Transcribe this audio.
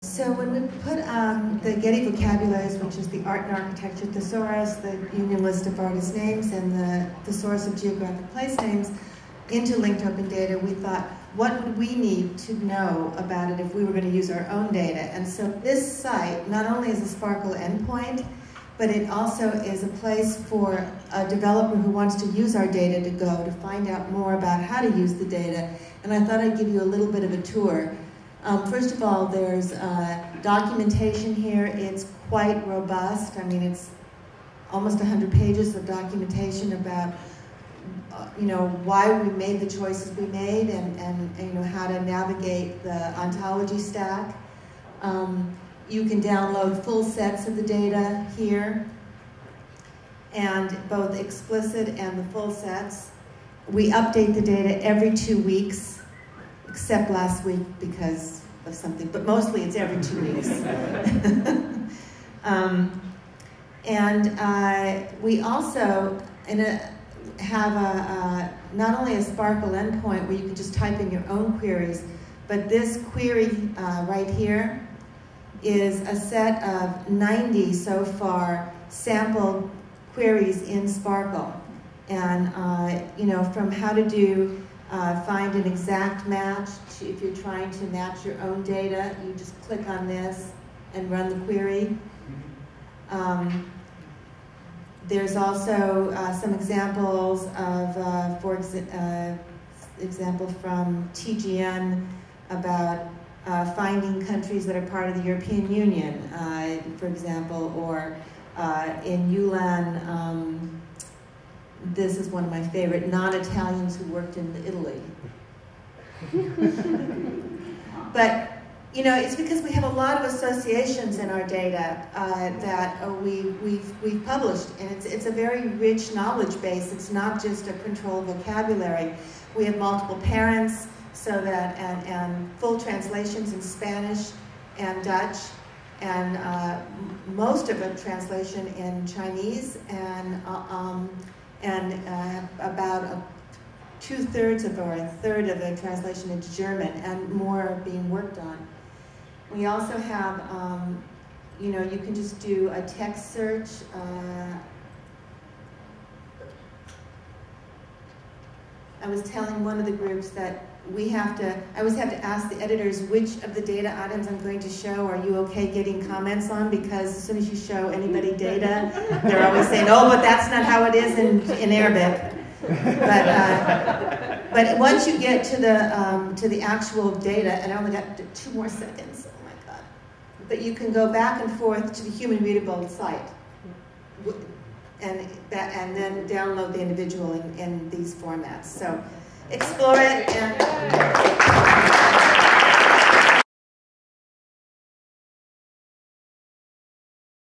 So when we put the Getty Vocabularies, which is the art and architecture thesaurus, the union list of artist names, and the thesaurus of geographic place names, into linked open data, we thought, what would we need to know about it if we were going to use our own data? And so this site not only is a Sparkle endpoint, but it also is a place for a developer who wants to use our data to go to find out more about how to use the data. And I thought I'd give you a little bit of a tour. First of all, there's documentation here. It's quite robust. I mean, it's almost 100 pages of documentation about why we made the choices we made and how to navigate the ontology stack. You can download full sets of the data here, and both explicit and the full sets. We update the data every 2 weeks, except last week because of something, but mostly it's every 2 weeks. We also have not only a Sparkle endpoint where you can just type in your own queries, but this query right here is a set of 90 so far sample queries in Sparkle. And from how to do find an exact match to, if you're trying to match your own data, you just click on this and run the query. There's also some examples of, for example, from TGN about finding countries that are part of the European Union, for example, or in ULAN, this is one of my favorite, non-Italians who worked in Italy. But it's because we have a lot of associations in our data that we've published, and it's a very rich knowledge base. It's not just a controlled vocabulary. We have multiple parents, so that and full translations in Spanish and Dutch, and most of a translation in Chinese, and about 2/3 or a third of the translation into German, and more being worked on. We also have, you can just do a text search. I was telling one of the groups that I always have to ask the editors which of the data items I'm going to show are you okay getting comments on, because as soon as you show anybody data, they're always saying, oh, but that's not how it is in Arabic. But once you get to the actual data, and I only got 2 more seconds, oh my God. But you can go back and forth to the human readable site, and then download the individual in these formats. So explore it and